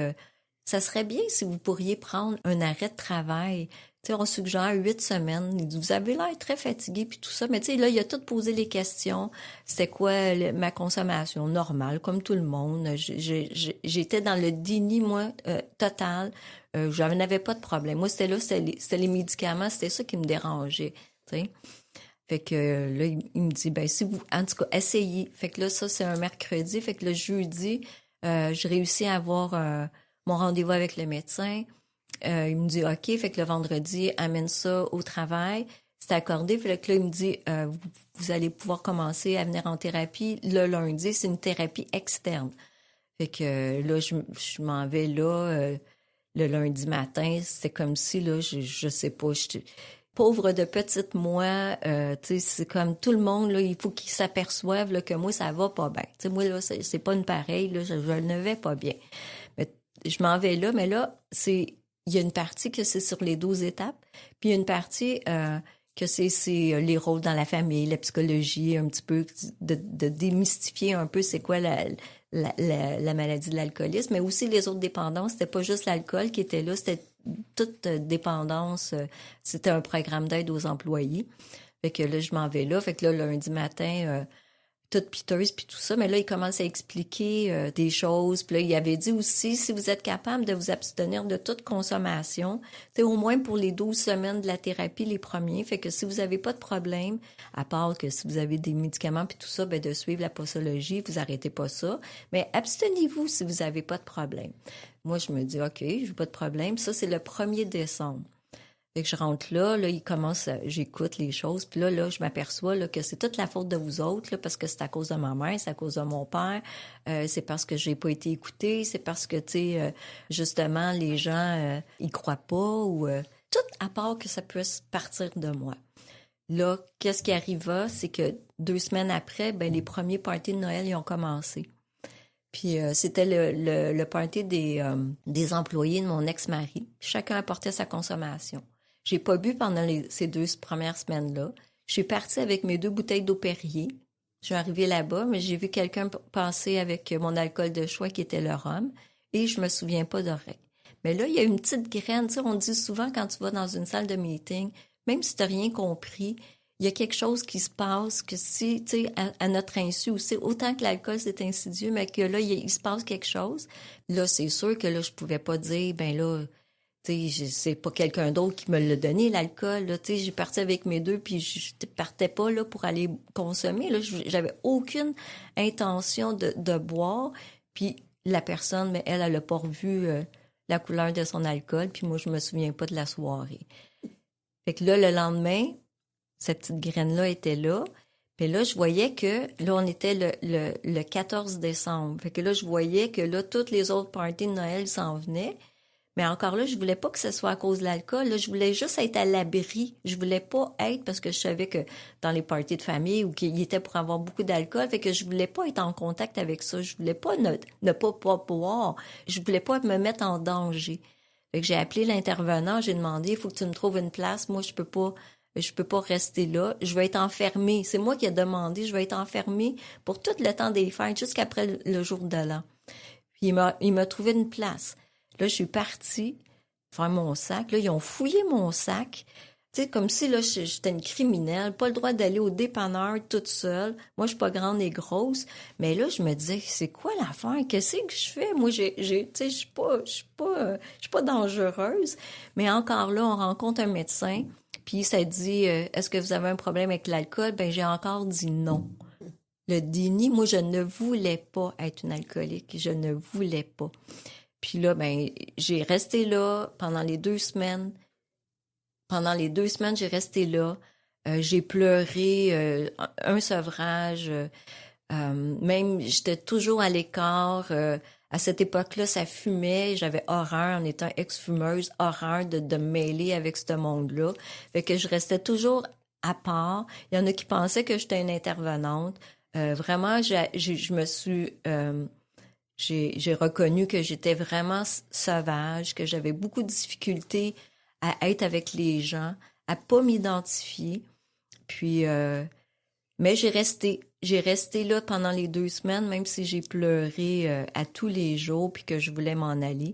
ça serait bien si vous pourriez prendre un arrêt de travail. Tu sais, on suggère 8 semaines. Il dit, vous avez l'air très fatigué puis tout ça. Mais tu sais, là, il a tout posé les questions. C'était quoi ma consommation normale, comme tout le monde. J'étais dans le déni, moi, total. J'en avais pas de problème. Moi, c'était les médicaments. C'était ça qui me dérangeait, tu sais. Fait que là, il me dit, ben si vous, en tout cas, essayez. Fait que là, ça, c'est un mercredi. Fait que le jeudi, j'ai réussi à avoir... mon rendez-vous avec le médecin, il me dit OK, fait que le vendredi, amène ça au travail. C'est accordé, fait que là, il me dit vous allez pouvoir commencer à venir en thérapie le lundi, c'est une thérapie externe. Fait que là, je m'en vais là le lundi matin, c'était comme si là, je sais pas, pauvre de petite moi, tu sais, c'est comme tout le monde là, il faut qu'ils s'aperçoivent là, que moi ça va pas bien. Tu sais, moi là, c'est pas une pareille là, je ne vais pas bien. Je m'en vais là, mais là, il y a une partie que c'est sur les 12 étapes, puis il y a une partie que c'est les rôles dans la famille, la psychologie, un petit peu de démystifier un peu c'est quoi la maladie de l'alcoolisme, mais aussi les autres dépendances. C'était pas juste l'alcool qui était là, c'était toute dépendance. C'était un programme d'aide aux employés. Fait que là, je m'en vais là. Fait que là, lundi matin... toute piteuse puis tout ça, mais là, il commence à expliquer des choses. Puis là, il avait dit aussi, si vous êtes capable de vous abstenir de toute consommation, c'est au moins pour les 12 semaines de la thérapie, les premiers. Fait que si vous avez pas de problème, à part que si vous avez des médicaments puis tout ça, ben de suivre la posologie, vous arrêtez pas ça. Mais abstenez-vous si vous avez pas de problème. Moi, je me dis, OK, j'ai pas de problème. Ça, c'est le 1er décembre. Fait que je rentre là, il commence, j'écoute les choses, puis là, je m'aperçois là, que c'est toute la faute de vous autres, là, parce que c'est à cause de ma mère, c'est à cause de mon père, c'est parce que j'ai pas été écoutée, c'est parce que, tu sais, justement, les gens, ils croient pas, ou tout à part que ça puisse partir de moi. Là, qu'est-ce qui arriva, c'est que 2 semaines après, ben les premiers parties de Noël, ils ont commencé. Puis c'était le party des employés de mon ex-mari. Chacun apportait sa consommation. J'ai pas bu pendant ces 2 premières semaines-là. Je suis partie avec mes 2 bouteilles d'eau Perrier. Je suis arrivée là-bas, mais j'ai vu quelqu'un passer avec mon alcool de choix qui était le rhum et je me souviens pas de rien. Mais là, il y a une petite graine. Tu sais, on dit souvent quand tu vas dans une salle de meeting, même si tu n'as rien compris, il y a quelque chose qui se passe que si, tu sais, à notre insu aussi, autant que l'alcool, c'est insidieux, mais que là, il se passe quelque chose. Là, c'est sûr que là, je pouvais pas dire, ben là, tu sais, c'est pas quelqu'un d'autre qui me l'a donné, l'alcool, là. Tu sais, j'ai parti avec mes deux, puis je partais pas, là, pour aller consommer. Là, j'avais aucune intention de boire. Puis la personne, mais elle a pas revu la couleur de son alcool, puis moi, je me souviens pas de la soirée. Fait que là, le lendemain, cette petite graine-là était là. Puis là, je voyais que, là, on était le 14 décembre. Fait que là, je voyais que là, toutes les autres parties de Noël s'en venaient. Mais encore là, je voulais pas que ce soit à cause de l'alcool. Là, je voulais juste être à l'abri. Je voulais pas être, parce que je savais que dans les parties de famille ou qu'il était pour avoir beaucoup d'alcool, fait que je voulais pas être en contact avec ça. Je voulais pas ne pas boire. Je voulais pas me mettre en danger. Fait que j'ai appelé l'intervenant, j'ai demandé, il faut que tu me trouves une place. Moi, je peux pas rester là. Je vais être enfermée. C'est moi qui ai demandé, je vais être enfermée pour tout le temps des fêtes, jusqu'après le jour de l'an. Puis il m'a trouvé une place. Là, je suis partie faire mon sac. Là, ils ont fouillé mon sac. Tu sais, comme si, là, j'étais une criminelle. Pas le droit d'aller au dépanneur toute seule. Moi, je suis pas grande et grosse. Mais là, je me disais, c'est quoi l'affaire? Qu'est-ce que je fais? Moi, tu sais, je suis pas dangereuse. Mais encore là, on rencontre un médecin. Puis, ça dit, est-ce que vous avez un problème avec l'alcool? Ben, j'ai encore dit non. Le déni, moi, je ne voulais pas être une alcoolique. Je ne voulais pas. Puis là, ben, j'ai resté là pendant les 2 semaines. Pendant les 2 semaines, j'ai resté là. J'ai pleuré un sevrage. Même, j'étais toujours à l'écart. À cette époque-là, ça fumait. J'avais horreur, en étant ex-fumeuse, horreur de me mêler avec ce monde-là. Fait que je restais toujours à part. Il y en a qui pensaient que j'étais une intervenante. Vraiment, je me suis... J'ai reconnu que j'étais vraiment sauvage, que j'avais beaucoup de difficultés à être avec les gens, à pas m'identifier. Puis, mais j'ai resté là pendant les 2 semaines, même si j'ai pleuré à tous les jours puis que je voulais m'en aller.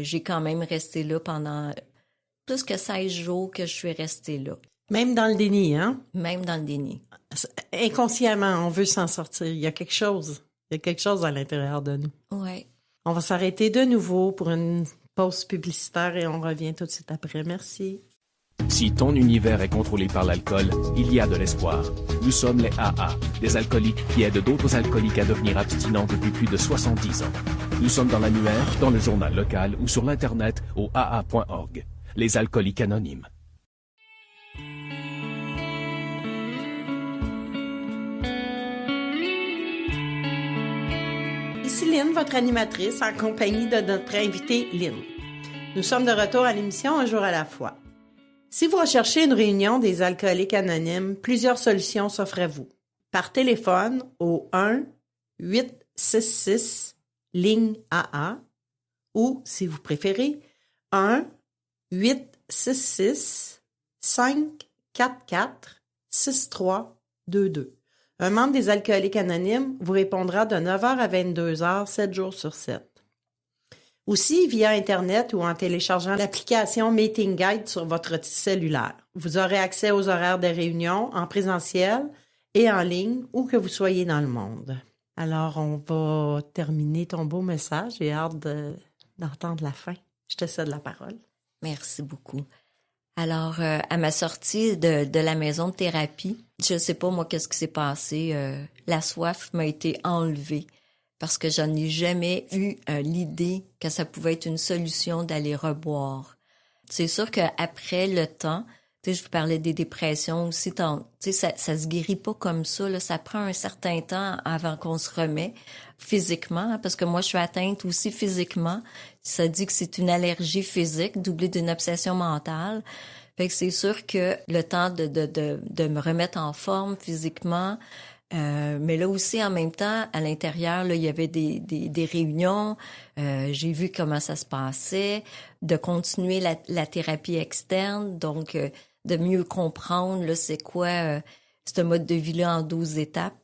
J'ai quand même resté là pendant plus que 16 jours que je suis restée là. Même dans le déni, hein? Même dans le déni. Inconsciemment, on veut s'en sortir. Il y a quelque chose. Il y a quelque chose à l'intérieur de nous. Ouais. On va s'arrêter de nouveau pour une pause publicitaire et on revient tout de suite après. Merci. Si ton univers est contrôlé par l'alcool, il y a de l'espoir. Nous sommes les AA, des alcooliques qui aident d'autres alcooliques à devenir abstinents depuis plus de 70 ans. Nous sommes dans l'annuaire, dans le journal local ou sur l'Internet au aa.org. Les alcooliques anonymes. Ici Lynn, votre animatrice, en compagnie de notre invitée Lynn. Nous sommes de retour à l'émission Un jour à la fois. Si vous recherchez une réunion des alcooliques anonymes, plusieurs solutions s'offrent à vous. Par téléphone au 1-866-LIGNE-AA ou, si vous préférez, 1-866-544-6322. Un membre des alcooliques anonymes vous répondra de 9h à 22h, 7 jours sur 7. Aussi, via Internet ou en téléchargeant l'application Meeting Guide sur votre cellulaire. Vous aurez accès aux horaires des réunions en présentiel et en ligne, où que vous soyez dans le monde. Alors, on va terminer ton beau message. J'ai hâte d'entendre la fin. Je te cède la parole. Merci beaucoup. Alors, à ma sortie de la maison de thérapie, je sais pas, moi, qu'est-ce qui s'est passé. La soif m'a été enlevée parce que je n'ai jamais eu l'idée que ça pouvait être une solution d'aller reboire. C'est sûr qu'après le temps, tu sais, je vous parlais des dépressions aussi, tu sais, ça se guérit pas comme ça, là, ça prend un certain temps avant qu'on se remet physiquement, hein, parce que moi, je suis atteinte aussi physiquement. Ça dit que c'est une allergie physique doublée d'une obsession mentale. Fait que c'est sûr que le temps de me remettre en forme physiquement, mais là aussi, en même temps, à l'intérieur, là, il y avait des réunions. J'ai vu comment ça se passait, de continuer la thérapie externe, donc de mieux comprendre là, c'est quoi ce mode de vie-là en 12 étapes.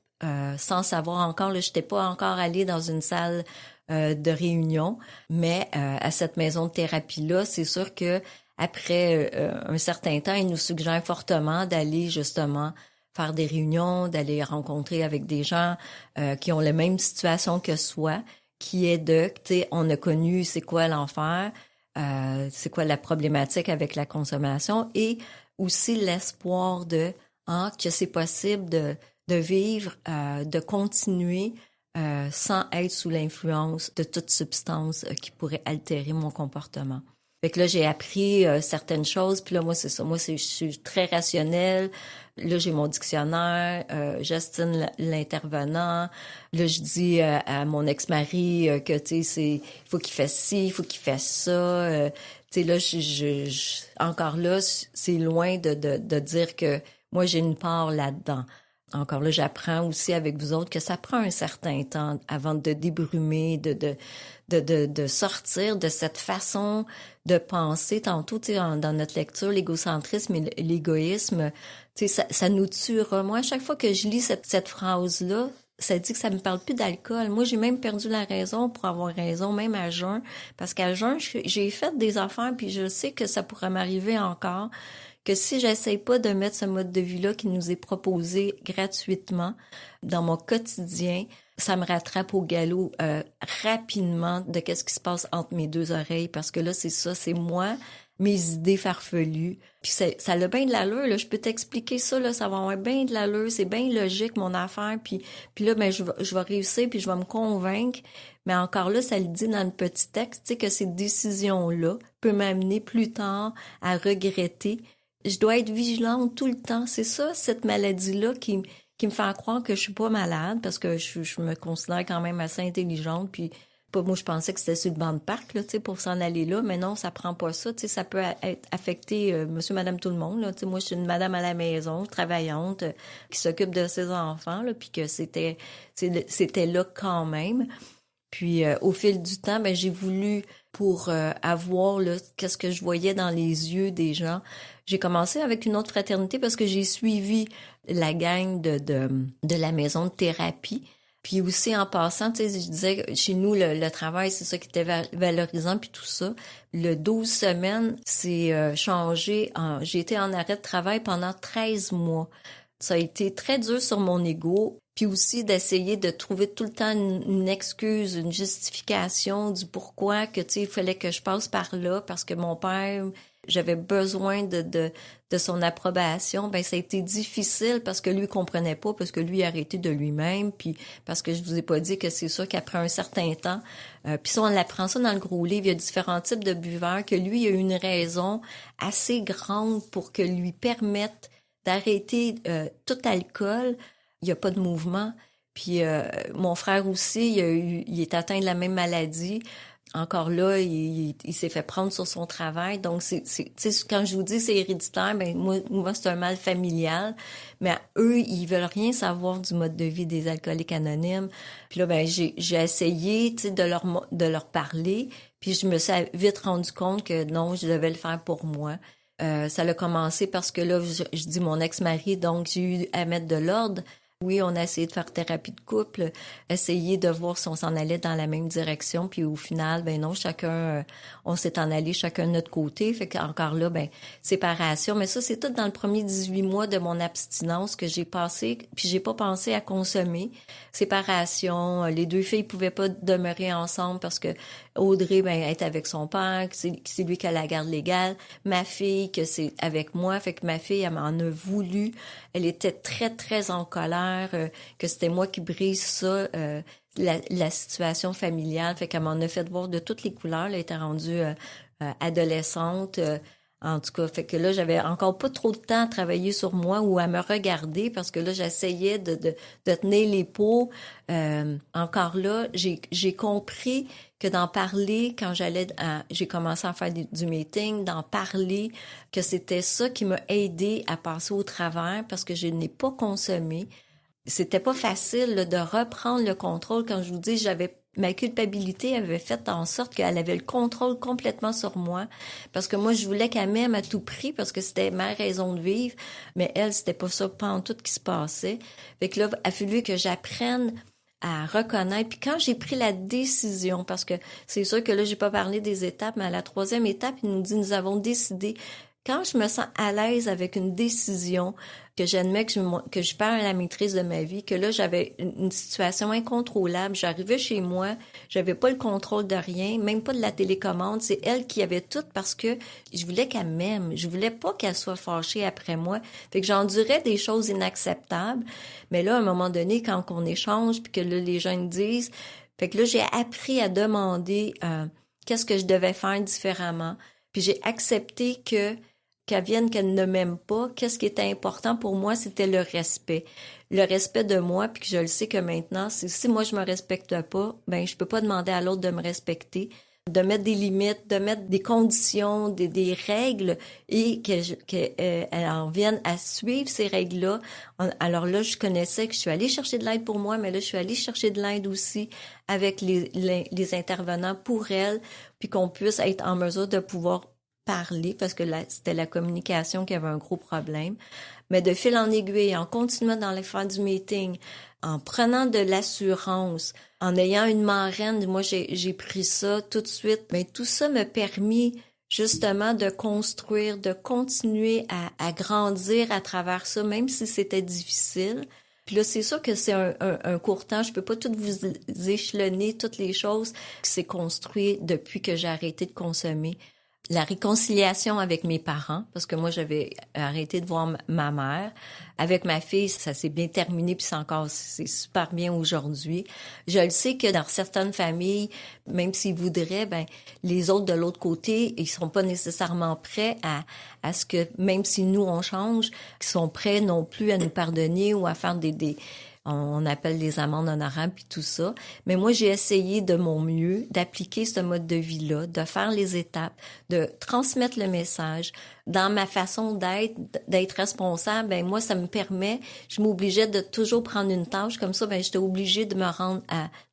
sans savoir encore. Là, j'étais pas encore allée dans une salle de réunion, mais à cette maison de thérapie-là, c'est sûr que après un certain temps, ils nous suggèrent fortement d'aller justement faire des réunions, d'aller rencontrer avec des gens qui ont la même situation que soi, qui est tu sais, on a connu c'est quoi l'enfer, c'est quoi la problématique avec la consommation et aussi l'espoir que c'est possible de vivre, de continuer sans être sous l'influence de toute substance qui pourrait altérer mon comportement. Fait que là, j'ai appris certaines choses, puis là, moi, c'est ça. Moi, je suis très rationnelle. Là, j'ai mon dictionnaire, j'estime l'intervenant. Là, je dis à mon ex-mari que, tu sais, il faut qu'il fasse ci, il faut qu'il fasse ça. Tu sais, là, encore là, c'est loin de dire que moi, j'ai une part là-dedans. Encore là, j'apprends aussi avec vous autres que ça prend un certain temps avant de débrumer, de sortir de cette façon de penser. Tantôt, tu sais, dans notre lecture, l'égocentrisme et l'égoïsme, tu sais, ça nous tuera. Moi, à chaque fois que je lis cette phrase-là, ça dit que ça me parle plus d'alcool. Moi, j'ai même perdu la raison pour avoir raison, même à jeun. Parce qu'à jeun, j'ai fait des affaires, puis je sais que ça pourrait m'arriver encore. Que si j'essaye pas de mettre ce mode de vie-là qui nous est proposé gratuitement dans mon quotidien, ça me rattrape au galop rapidement de qu'est-ce qui se passe entre mes deux oreilles parce que là, c'est ça, c'est moi, mes idées farfelues. Puis ça a bien de l'allure, là, je peux t'expliquer ça, là, ça va avoir bien de l'allure, c'est bien logique mon affaire, puis là, ben, je vais réussir, puis je vais me convaincre. Mais encore là, ça le dit dans le petit texte, tu sais, que ces décisions-là peuvent m'amener plus tard à regretter. Je dois être vigilante tout le temps. C'est ça, cette maladie-là qui me fait croire que je suis pas malade parce que je me considère quand même assez intelligente. Puis, moi, je pensais que c'était sur le banc de parc, là, tu sais, pour s'en aller là. Mais non, ça prend pas ça. Tu sais, ça peut affecter monsieur, madame, tout le monde, là. Tu sais, moi, je suis une madame à la maison, travaillante, qui s'occupe de ses enfants, là, puis que c'était là quand même. Puis au fil du temps, ben j'ai voulu pour avoir là qu'est-ce que je voyais dans les yeux des gens. J'ai commencé avec une autre fraternité parce que j'ai suivi la gang de la maison de thérapie. Puis aussi en passant, tu sais, je disais chez nous le travail, c'est ça qui était valorisant puis tout ça. Le 12 semaines, c'est changé. J'ai été en arrêt de travail pendant 13 mois. Ça a été très dur sur mon ego. Puis aussi d'essayer de trouver tout le temps une excuse, une justification du pourquoi que, tu sais, il fallait que je passe par là parce que mon père, j'avais besoin de son approbation. Ben ça a été difficile parce que lui comprenait pas, parce que lui a arrêté de lui-même, puis parce que je vous ai pas dit que c'est sûr qu'après un certain temps, puis ça on apprend ça dans le gros livre, il y a différents types de buveurs, que lui il a eu une raison assez grande pour que lui permette d'arrêter tout alcool. Il n'y a pas de mouvement. Puis mon frère aussi, il est atteint de la même maladie. Encore là, il s'est fait prendre sur son travail. Donc, quand je vous dis c'est héréditaire, ben moi c'est un mal familial. Mais eux, ils veulent rien savoir du mode de vie des alcooliques anonymes. Puis là, ben j'ai essayé, tu sais, de leur parler. Puis je me suis vite rendu compte que non, je devais le faire pour moi. Ça a commencé parce que là, je dis mon ex-mari, donc j'ai eu à mettre de l'ordre. Oui, on a essayé de faire thérapie de couple, essayer de voir si on s'en allait dans la même direction, puis au final, ben non, chacun, on s'est en allé chacun de notre côté, fait qu'encore là, ben séparation. Mais ça, c'est tout dans le premier 18 mois de mon abstinence que j'ai passé, puis j'ai pas pensé à consommer. Séparation, les deux filles pouvaient pas demeurer ensemble parce que Audrey, ben, est avec son père, c'est lui qui a la garde légale. Ma fille, que c'est avec moi, fait que ma fille, elle m'en a voulu. Elle était très, très en colère, que c'était moi qui brise ça, la situation familiale. Fait qu'elle m'en a fait voir de toutes les couleurs. Elle était rendue adolescente. En tout cas, fait que là, j'avais encore pas trop de temps à travailler sur moi ou à me regarder parce que là, j'essayais de tenir les pots. Encore là, j'ai compris que d'en parler quand j'ai commencé à faire du meeting, d'en parler, que c'était ça qui m'a aidé à passer au travers parce que je n'ai pas consommé. C'était pas facile là, de reprendre le contrôle. Quand je vous dis, j'avais ma culpabilité avait fait en sorte qu'elle avait le contrôle complètement sur moi, parce que moi, je voulais qu'elle m'aime à tout prix, parce que c'était ma raison de vivre, mais elle, c'était pas ça, pas en tout qui se passait. Fait que là, il a fallu que j'apprenne à reconnaître. Puis quand j'ai pris la décision, parce que c'est sûr que là, j'ai pas parlé des étapes, mais à la 3e étape, il nous dit, nous avons décidé. Quand je me sens à l'aise avec une décision, que j'admets que je perds la maîtrise de ma vie, que là, j'avais une situation incontrôlable, j'arrivais chez moi, j'avais pas le contrôle de rien, même pas de la télécommande, c'est elle qui avait tout parce que je voulais qu'elle m'aime, je voulais pas qu'elle soit fâchée après moi, fait que j'endurais des choses inacceptables, mais là, à un moment donné, quand on échange, puis que là, les gens me disent, fait que là, j'ai appris à demander qu'est-ce que je devais faire différemment, puis j'ai accepté qu'elle vienne, qu'elle ne m'aime pas, qu'est-ce qui était important pour moi, c'était le respect. Le respect de moi, puis que je le sais que maintenant, si moi je me respecte pas, ben je peux pas demander à l'autre de me respecter, de mettre des limites, de mettre des conditions, des règles, et qu'elle en vienne à suivre ces règles-là. Alors là, je connaissais que je suis allée chercher de l'aide pour moi, mais là, je suis allée chercher de l'aide aussi avec les intervenants pour elle, puis qu'on puisse être en mesure de pouvoir parler, parce que c'était la communication qui avait un gros problème. Mais de fil en aiguille, en continuant dans les fins du meeting, en prenant de l'assurance, en ayant une marraine, moi j'ai pris ça tout de suite. Mais tout ça m'a permis justement de construire, de continuer à grandir à travers ça, même si c'était difficile. Puis là, c'est sûr que c'est un court temps. Je peux pas tout vous échelonner, toutes les choses qui s'est construit depuis que j'ai arrêté de consommer. La réconciliation avec mes parents, parce que moi, j'avais arrêté de voir ma mère. Avec ma fille, ça s'est bien terminé, puis c'est super bien aujourd'hui. Je le sais que dans certaines familles, même s'ils voudraient, ben les autres de l'autre côté, ils sont pas nécessairement prêts à ce que, même si nous, on change, qu'ils sont prêts non plus à nous pardonner ou à faire on appelle les amendes honorables puis tout ça. Mais moi, j'ai essayé de mon mieux d'appliquer ce mode de vie-là, de faire les étapes, de transmettre le message. Dans ma façon d'être responsable, ben moi, ça me permet, je m'obligeais de toujours prendre une tâche comme ça, ben j'étais obligée de me rendre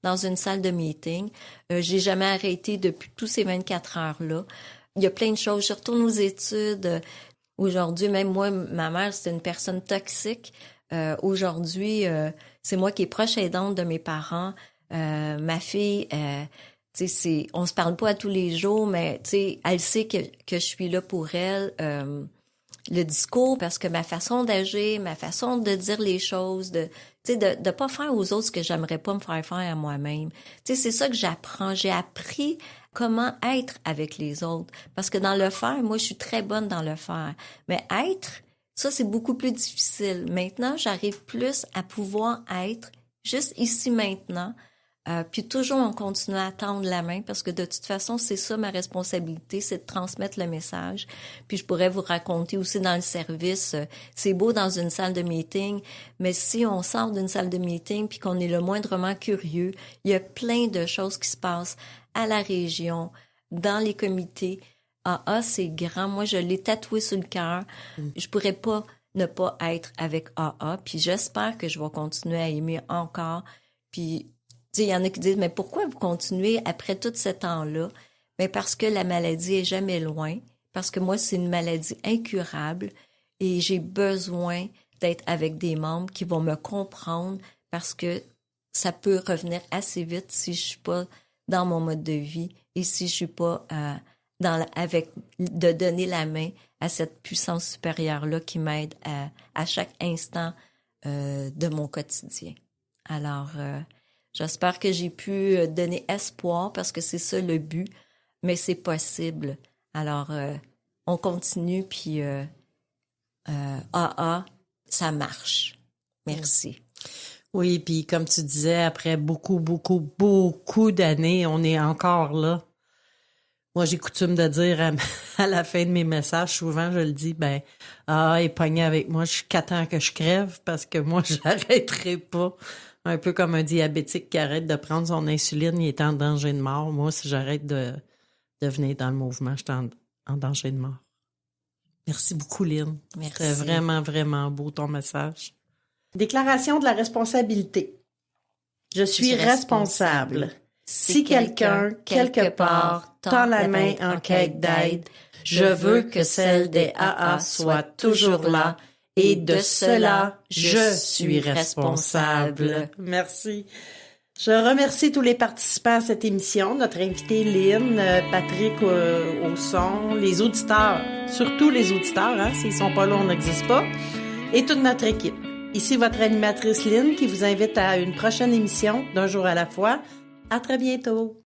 dans une salle de meeting. J'ai jamais arrêté depuis tous ces 24 heures-là. Il y a plein de choses. Je retourne aux études. Aujourd'hui, même moi, ma mère, c'était une personne toxique. Aujourd'hui, c'est moi qui est proche aidante de mes parents. Ma fille, on se parle pas à tous les jours, mais elle sait que je suis là pour elle. Le discours, parce que ma façon d'agir, ma façon de dire les choses, de pas faire aux autres ce que j'aimerais pas me faire faire à moi-même. C'est ça que j'apprends. J'ai appris comment être avec les autres. Parce que dans le faire, moi, je suis très bonne dans le faire. Mais être, ça, c'est beaucoup plus difficile. Maintenant, j'arrive plus à pouvoir être juste ici maintenant, puis toujours en continuant à tendre la main, parce que de toute façon, c'est ça ma responsabilité, c'est de transmettre le message. Puis je pourrais vous raconter aussi dans le service, c'est beau dans une salle de meeting, mais si on sort d'une salle de meeting puis qu'on est le moindrement curieux, il y a plein de choses qui se passent à la région, dans les comités. AA, c'est grand. Moi, je l'ai tatoué sur le cœur. Je pourrais pas ne pas être avec AA. Puis j'espère que je vais continuer à aimer encore. Puis, il y en a qui disent, mais pourquoi vous continuez après tout ce temps-là? Mais parce que la maladie est jamais loin. Parce que moi, c'est une maladie incurable. Et j'ai besoin d'être avec des membres qui vont me comprendre parce que ça peut revenir assez vite si je suis pas dans mon mode de vie et si je suis pas de donner la main à cette puissance supérieure-là qui m'aide à chaque instant de mon quotidien. Alors, j'espère que j'ai pu donner espoir parce que c'est ça le but, mais c'est possible. Alors, on continue, puis AA, ça marche. Merci. Oui, puis comme tu disais, après beaucoup d'années, on est encore là. Moi, j'ai coutume de dire à la fin de mes messages, souvent je le dis, est pogné avec moi jusqu'à temps que je crève parce que moi, j'arrêterai pas. Un peu comme un diabétique qui arrête de prendre son insuline, il est en danger de mort. Moi, si j'arrête de venir dans le mouvement, je suis en danger de mort. Merci beaucoup, Lynn. Merci. C'était vraiment, vraiment beau ton message. Déclaration de la responsabilité. Je suis responsable. Si quelqu'un, quelque part, tend la main en quête d'aide, je veux que celle des AA soit toujours là, et de cela, je suis responsable. Merci. Je remercie tous les participants à cette émission, notre invité Lynn, Patrick au son, les auditeurs, surtout les auditeurs, hein, s'ils sont pas là, on n'existe pas, et toute notre équipe. Ici votre animatrice Lynn qui vous invite à une prochaine émission d'Un jour à la fois. À très bientôt.